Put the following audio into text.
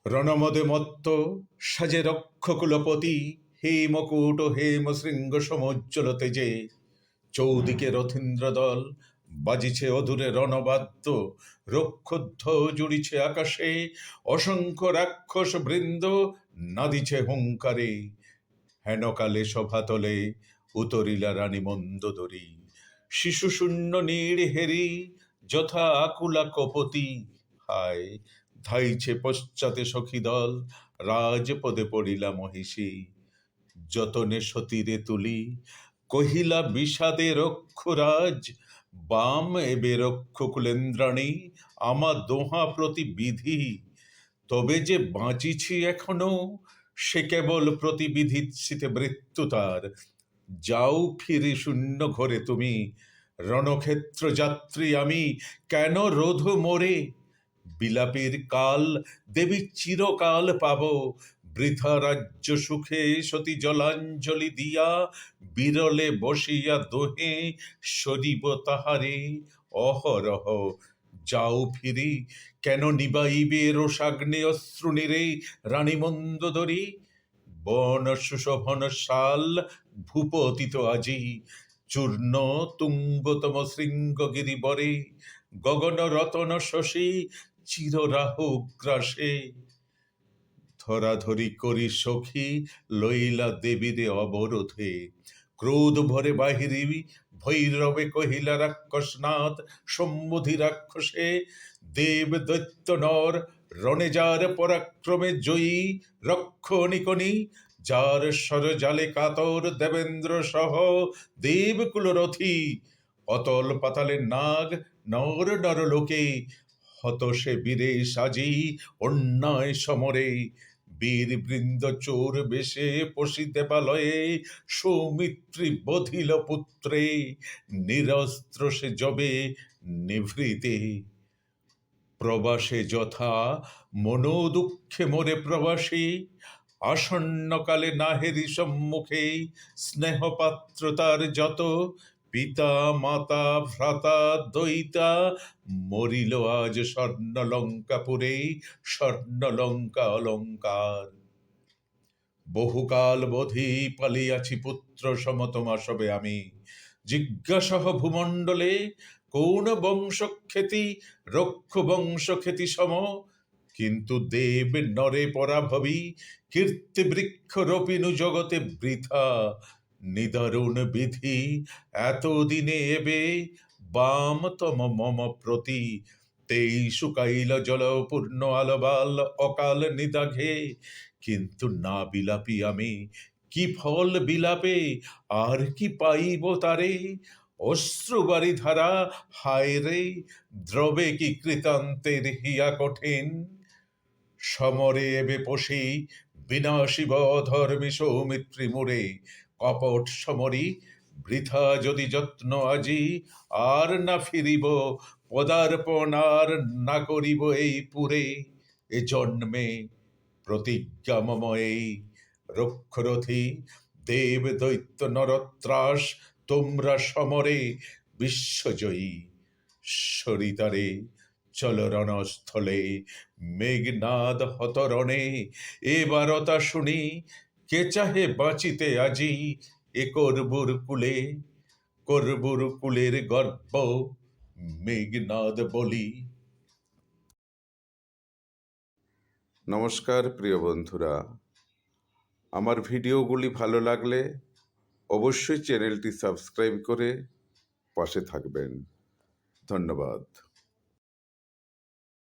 রণমদে মত্ত সাজে রক্ষকুলপতি, হেমকূট হেম শৃঙ্গ সমুজ্জ্বল তেজে। চৌদিকে রথীন্দ্র দল, বাজিছে অধুরে রণবাদ্য। রক্ষোদ্ধ জুড়িছে আকাশে, অসংখ্য রাক্ষস বৃন্দ নাদিছে হুঙ্কারে। হেনকালে সভাতলে উতরিলা রানী মন্দোদরী। শিশু শূন্য নীড় হেরি, যথা আকুলা কপতি। হায়, ধাইছে পশ্চাতে সখী দল, রাজপদে পড়িলা মহিষী। যতনে সতীরে তুলি, কহিলা বিষাদে রক্ষরাজ। বাম এবে রক্ষ কুলেন্দ্রাণী, আমা দোহা প্রতি বিধি। তবে যে বাঁচিছি এখনো, সে কেবল প্রতিবিধিচ্ছিতে মৃত্যু তার। যাও ফিরে শূন্য ঘরে তুমি, রণক্ষেত্র যাত্রী আমি। কেন রোধ মোরে? বিলাপের কাল দেবী চিরকাল পাব। বৃথা রাজ্য সুখে সতী জলাঞ্জলি দিয়া, বিরলে বসিয়া দোহে সরিব তাহারে অহরহ। যাও ফিরি, কেন নিবাইবে রোষাগ্নে অশ্রুনীরে রানী মন্দোদরী? বন সুশোভন শাল ভূপতিত আজি, চূর্ণ তুঙ্গতম শৃঙ্গগিরি বরে। গগন রতন শশী চির রাহু গ্রাসে। ধরাধরি করি সখী লইলা দেবীরে অবরোধে। ক্রোধ ভরে বাহিরি ভৈরবে কহিলা রাক্ষসনাথ সম্মুধি রাক্ষসে। দেব দৈত্য নর রণে যার পরাক্রমে জয়ী, রক্ষণিকণি যার সরজালে কাতর দেবেন্দ্র সহ দেবকুল রথী। অতল পাতালে নাগ নর নরলোকে, হত সে বীরে সাজি অন্যায় সমরে। বীর বৃন্দ চোর বেশে পশি দেবালয়ে, সৌমিত্রী বধিল পুত্রে। নিরস্ত্র সে যবে নিভৃতে। প্রবাসে যথা মনোদুঃখে মোরে প্রবাসী, আসন্নকালে নাহেরি সম্মুখে। স্নেহপাত্র তার যত, পিতা মাতা ভ্রাতা দয়িতা, মরিল আজ স্বর্ণলঙ্কাপুরে স্বর্ণলঙ্কা অলঙ্কার। বহুকাল বোধি পালিয়াছি পুত্র সমতমা সবে আমি। জিজ্ঞাসহ ভূমণ্ডলে কোন বংশখ্যাতি রক্ষ বংশখ্যাতি সম। কিন্তু দেব নরে পরাভবী, কীর্তি বৃক্ষ রোপিনু জগতে বৃথা। নিদারুণ বিধি এতদিনে এবে, বাম তম মম প্রতি। তেই শুকাইল জল পূর্ণ আলবাল অকাল নিদাঘে। কিন্তু না বিলাপি আমি, কি ফল বিলাপে? আর কি পাইব তারে? অশ্রুবারি ধারা, হায় রে, দ্রবে কি কৃতান্তের হিয়া কঠিন। সমরে এবে পশি বিনাশিব অধর্মী সৌমিত্রী মোরে। কপট সমরি বৃথা যদি যত্ন আজি, আর না ফিরিব পদার্পণ, আর না করিব এই পুরে। এ জন্মে প্রতিজ্ঞা মম এই, রক্ষরথী দেব দৈত্য নরত্রাস তোমরা সমরে বিশ্বজয়ী। সরিতারে চল রণস্থলে, মেঘনাদ হত রণে। এবারতা শুনি, কে চাহে বাঁচিতে আজি। এ করবুর কুলে, করবুর কুলের গর্ব মেঘনাদ বলি। নমস্কার প্রিয় বন্ধুরা, আমার ভিডিওগুলি ভালো লাগলে অবশ্যই চ্যানেলটি সাবস্ক্রাইব করে পাশে থাকবেন। ধন্যবাদ।